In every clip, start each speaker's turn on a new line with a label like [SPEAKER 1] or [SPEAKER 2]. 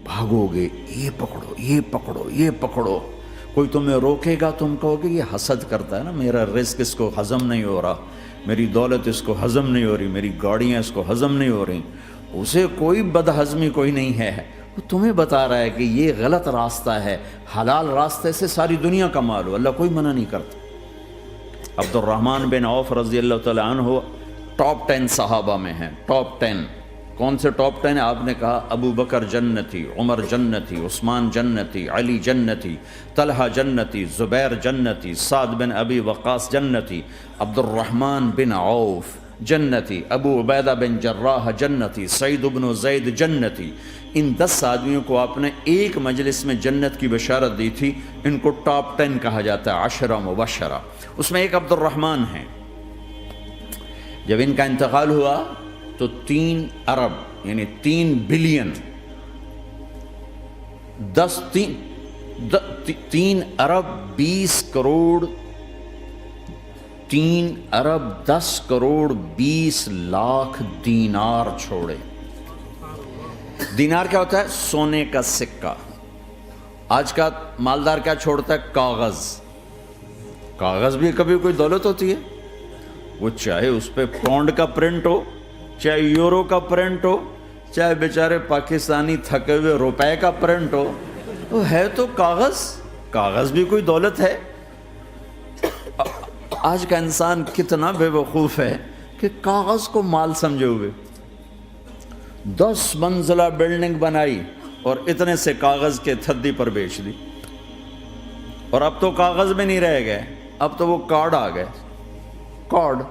[SPEAKER 1] بھاگو گے، یہ پکڑو یہ پکڑو یہ پکڑو. کوئی تمہیں روکے گا تم کہو گے یہ حسد کرتا ہے نا، میرا رزق اس کو ہضم نہیں ہو رہا، میری دولت اس کو ہضم نہیں ہو رہی، میری گاڑیاں اس کو ہضم نہیں ہو رہی. اسے کوئی بدہضمی کوئی نہیں ہے، وہ تمہیں بتا رہا ہے کہ یہ غلط راستہ ہے، حلال راستے سے ساری دنیا کا مال ہو، اللہ کوئی منع نہیں کرتا. عبد الرحمن بن عوف رضی اللہ تعالیٰ عنہ ٹاپ 10 صحابہ میں ہیں. ٹاپ 10 کون سے ٹاپ 10 آپ نے کہا؟ ابو بکر جنتی، عمر جنتی، عثمان جنتی، علی جنتی، طلحہ جنتی، زبیر جنتی، سعد بن ابی وقاص جنتی، عبد الرحمن بن عوف جنتی، ابو عبیدہ بن جراح جنتی، سعید بن زید جنتی. ان 10 آدمیوں کو آپ نے ایک مجلس میں جنت کی بشارت دی تھی. ان کو ٹاپ 10 کہا جاتا ہے، 10 مبشرہ. اس میں ایک عبد الرحمن ہیں. جب ان کا انتقال ہوا تو 3 ارب یعنی 3 بلین 3 ارب 20 کروڑ 3 ارب 10 کروڑ 20 لاکھ دینار چھوڑے. دینار کیا ہوتا ہے؟ سونے کا سکہ. آج کا مالدار کیا چھوڑتا ہے؟ کاغذ. کاغذ بھی کبھی کوئی دولت ہوتی ہے، وہ چاہے اس پہ پاؤنڈ کا پرنٹ ہو، چاہے یورو کا پرنٹ ہو، چاہے بیچارے پاکستانی تھکے ہوئے روپے کا پرنٹ ہو، وہ ہے تو کاغذ. کاغذ بھی کوئی دولت ہے. آج کا انسان کتنا بے وقوف ہے کہ کاغذ کو مال سمجھے ہوئے. 10 منزلہ بلڈنگ بنائی اور اتنے سے کاغذ کے تھدی پر بیچ دی. اور اب تو کاغذ میں نہیں رہ گئے، اب تو وہ کارڈ آ گئے. کارڈ،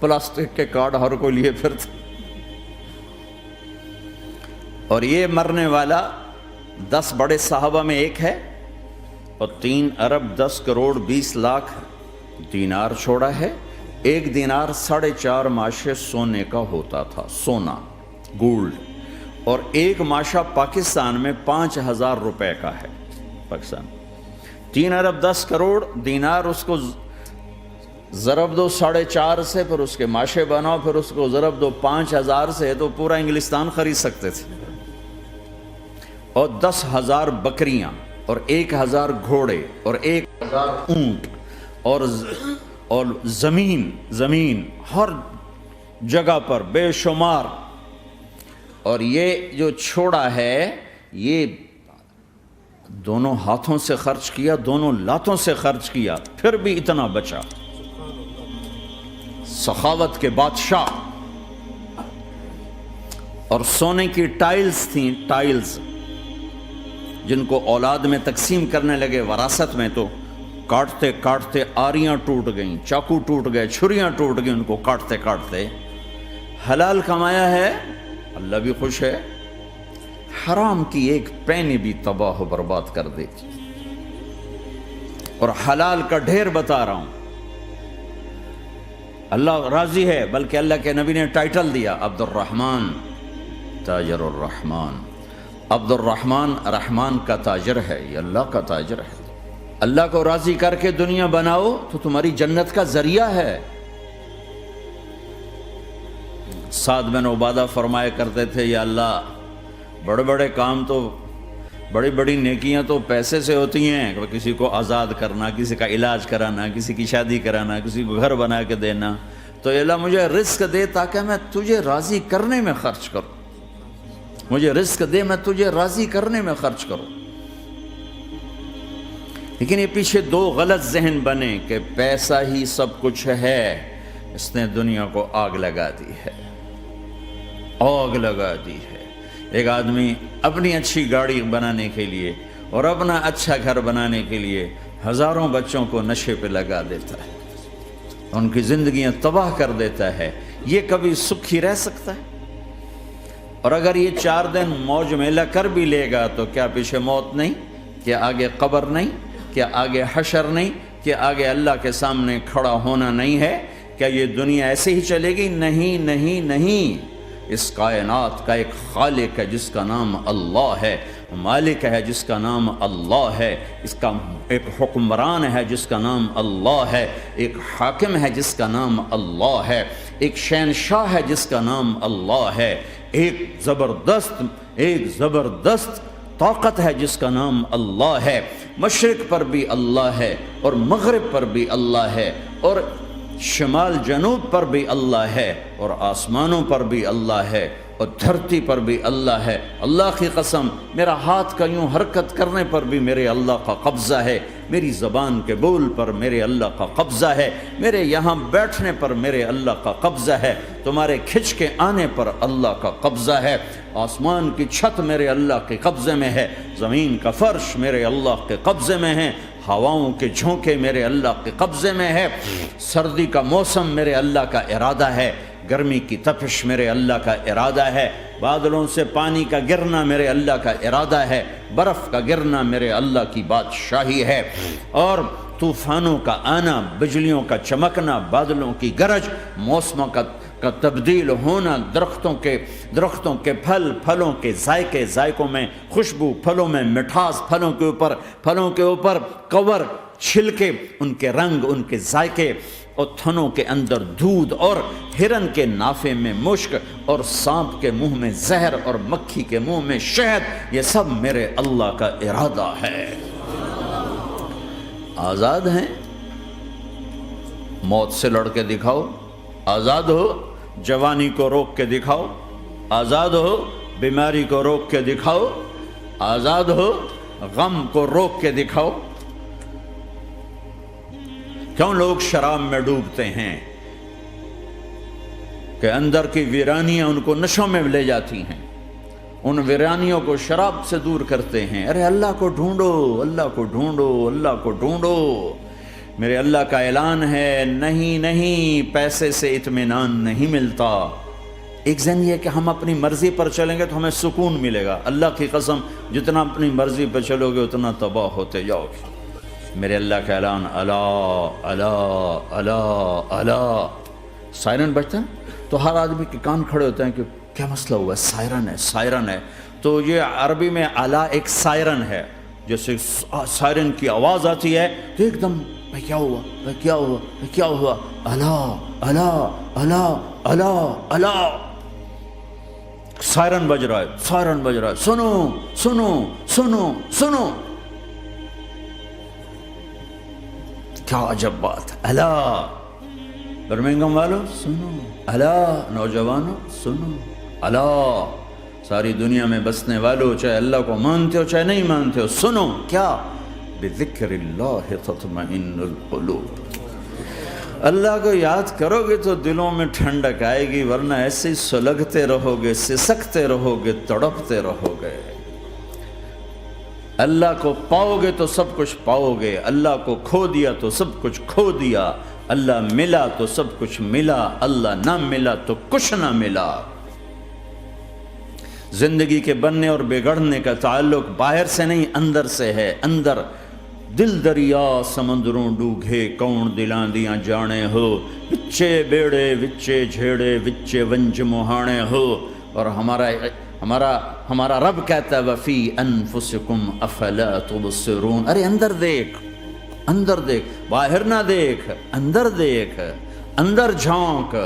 [SPEAKER 1] پلاسٹک کے کارڈ ہر کوئی لیے پھرتا. اور یہ مرنے والا 10 بڑے صحابہ میں ایک ہے اور 3 ارب 10 کروڑ 20 لاکھ دینار چھوڑا ہے. ایک دینار 4.5 ماشے سونے کا ہوتا تھا، سونا گولڈ. اور ایک ماشا پاکستان میں 5,000 روپے کا ہے. پاکستان 3 ارب 10 کروڑ دینار، اس کو ضرب دو 4.5 سے، پھر اس کے ماشے بناؤ، پھر اس کو ضرب دو 5,000 سے، تو پورا انگلستان خرید سکتے تھے. اور 10,000 بکریاں اور 1,000 گھوڑے اور 1,000 اونٹ اور زمین ہر جگہ پر بے شمار. اور یہ جو چھوڑا ہے یہ دونوں ہاتھوں سے خرچ کیا، دونوں لاتوں سے خرچ کیا، پھر بھی اتنا بچا. سخاوت کے بادشاہ. اور سونے کی ٹائلز تھیں، ٹائلز جن کو اولاد میں تقسیم کرنے لگے وراثت میں، تو کاٹتے کاٹتے آریاں ٹوٹ گئیں، چاقو ٹوٹ گئے، چھریاں ٹوٹ گئیں ان کو کاٹتے کاٹتے. حلال کمایا ہے، اللہ بھی خوش ہے. حرام کی ایک پینی بھی تباہ و برباد کر دیتی. اور حلال کا ڈھیر بتا رہا ہوں. اللہ راضی ہے، بلکہ اللہ کے نبی نے ٹائٹل دیا عبد الرحمن تاجر الرحمن. عبد الرحمن رحمان کا تاجر ہے، یہ اللہ کا تاجر ہے. اللہ کو راضی کر کے دنیا بناؤ تو تمہاری جنت کا ذریعہ ہے. سعد بن عبادہ فرمایا کرتے تھے، یا اللہ بڑے بڑے کام تو، بڑی بڑی نیکیاں تو پیسے سے ہوتی ہیں، کسی کو آزاد کرنا، کسی کا علاج کرانا، کسی کی شادی کرانا، کسی کو گھر بنا کے دینا. تو اللہ مجھے رزق دے تاکہ میں تجھے راضی کرنے میں خرچ کروں. مجھے رزق دے، میں تجھے راضی کرنے میں خرچ کروں. لیکن یہ پیچھے 2 غلط ذہن بنے کہ پیسہ ہی سب کچھ ہے. اس نے دنیا کو آگ لگا دی ہے، آگ لگا دی ہے. ایک آدمی اپنی اچھی گاڑی بنانے کے لیے اور اپنا اچھا گھر بنانے کے لیے ہزاروں بچوں کو نشے پہ لگا دیتا ہے، ان کی زندگیاں تباہ کر دیتا ہے. یہ کبھی سکھی رہ سکتا ہے؟ اور اگر یہ 4 دن موج میلہ کر بھی لے گا تو کیا پیچھے موت نہیں؟ کیا آگے قبر نہیں؟ کیا آگے حشر نہیں؟ کیا آگے اللہ کے سامنے کھڑا ہونا نہیں ہے؟ کیا یہ دنیا ایسے ہی چلے گی؟ نہیں نہیں نہیں. اس کائنات کا ایک خالق ہے جس کا نام اللہ ہے، مالک ہے جس کا نام اللہ ہے، اس کا ایک حکمران ہے جس کا نام اللہ ہے، ایک حاکم ہے جس کا نام اللہ ہے، ایک شہنشاہ ہے جس کا نام اللہ ہے، ایک زبردست طاقت ہے جس کا نام اللہ ہے. مشرق پر بھی اللہ ہے اور مغرب پر بھی اللہ ہے اور شمال جنوب پر بھی اللہ ہے اور آسمانوں پر بھی اللہ ہے اور دھرتی پر بھی اللہ ہے. اللہ کی قسم میرا ہاتھ کا یوں حرکت کرنے پر بھی میرے اللہ کا قبضہ ہے, میری زبان کے بول پر میرے اللہ کا قبضہ ہے, میرے یہاں بیٹھنے پر میرے اللہ کا قبضہ ہے, تمہارے کھچ کے آنے پر اللہ کا قبضہ ہے. آسمان کی چھت میرے اللہ کے قبضے میں ہے, زمین کا فرش میرے اللہ کے قبضے میں ہے, ہواؤں کے جھونکے میرے اللہ کے قبضے میں ہے, سردی کا موسم میرے اللہ کا ارادہ ہے, گرمی کی تپش میرے اللہ کا ارادہ ہے, بادلوں سے پانی کا گرنا میرے اللہ کا ارادہ ہے, برف کا گرنا میرے اللہ کی بادشاہی ہے, اور طوفانوں کا آنا, بجلیوں کا چمکنا, بادلوں کی گرج, موسموں کا تبدیل ہونا, درختوں کے پھلوں کے ذائقوں میں خوشبو, پھلوں میں مٹھاس, پھلوں کے اوپر کور, چھلکے, ان کے رنگ, ان کے ذائقے, اور تھنوں کے اندر دودھ, اور ہرن کے نافے میں مشک, اور سانپ کے منہ میں زہر, اور مکھی کے منہ میں شہد, یہ سب میرے اللہ کا ارادہ ہے. آزاد ہیں؟ موت سے لڑ کے دکھاؤ. آزاد ہو؟ جوانی کو روک کے دکھاؤ. آزاد ہو؟ بیماری کو روک کے دکھاؤ. آزاد ہو؟ غم کو روک کے دکھاؤ. کیوں لوگ شراب میں ڈوبتے ہیں؟ کہ اندر کی ویرانیاں ان کو نشوں میں لے جاتی ہیں, ان ویرانیوں کو شراب سے دور کرتے ہیں. ارے اللہ کو ڈھونڈو, اللہ کو ڈھونڈو, اللہ کو ڈھونڈو. میرے اللہ کا اعلان ہے, نہیں پیسے سے اطمینان نہیں ملتا. ایک ذہن یہ کہ ہم اپنی مرضی پر چلیں گے تو ہمیں سکون ملے گا. اللہ کی قسم جتنا اپنی مرضی پہ چلو گے اتنا تباہ ہوتے جاؤ گے. میرے اللہ کا اعلان, اللہ اللہ اللہ اللہ. سائرن بجتا ہے تو ہر آدمی کے کان کھڑے ہوتے ہیں کہ کیا مسئلہ ہوا ہے, سائرن ہے. تو یہ عربی میں الا ایک سائرن ہے. جیسے سائرن کی آواز آتی ہے تو ایک دم کیا ہوا, اللہ اللہ اللہ اللہ اللہ, سائرن بج رہا ہے, سنو سنو سنو سنو. کیا عجب بات. اللہ برمنگم والوں سنو, اللہ نوجوانوں سنو, اللہ ساری دنیا میں بسنے والوں, چاہے اللہ کو مانتے ہو چاہے نہیں مانتے ہو, سنو. کیا؟ بذکر اللہ تطمئن القلوب. اللہ کو یاد کرو گے تو دلوں میں ٹھنڈک آئے گی, ورنہ ایسے ہی سلگتے رہو گے, سسکتے رہو گے, تڑپتے رہو گے. اللہ کو پاؤ گے تو سب کچھ پاؤ گے, اللہ کو کھو دیا تو سب کچھ کھو دیا. اللہ ملا تو سب کچھ ملا, اللہ نہ ملا تو کچھ نہ ملا. زندگی کے بننے اور بگڑنے کا تعلق باہر سے نہیں اندر سے ہے. اندر دل دریا سمندروں ڈوگے, کون دلاں دیاں جانے ہو, وچے بیڑے وچے جھیڑے وچے ونج مہانے ہو. اور ہمارا رب کہتا ہے وفی انفسکم افلا تبصرون. ارے اندر دیکھ, باہر نہ دیکھ, اندر جھونک.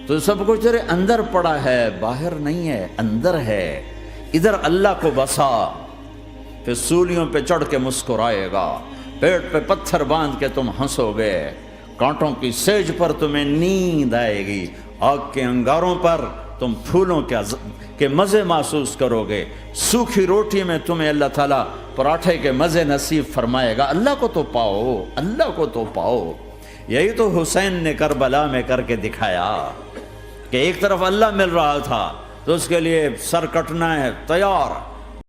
[SPEAKER 1] تو سب کچھ تیرے اندر پڑا ہے, باہر نہیں ہے, اندر ہے. ادھر اللہ کو بسا, پھر سولیوں پہ چڑھ کے مسکرائے گا, پیٹ پہ پتھر باندھ کے تم ہنسو گے, کانٹوں کی سیج پر تمہیں نیند آئے گی, آگ کے انگاروں پر تم پھولوں کے مزے محسوس کرو گے, سوکھی روٹی میں تمہیں اللہ تعالیٰ پراٹھے کے مزے نصیب فرمائے گا. اللہ کو تو پاؤ, اللہ کو تو پاؤ. یہی تو حسین نے کربلا میں کر کے دکھایا کہ ایک طرف اللہ مل رہا تھا تو اس کے لیے سر کٹنا ہے تیار,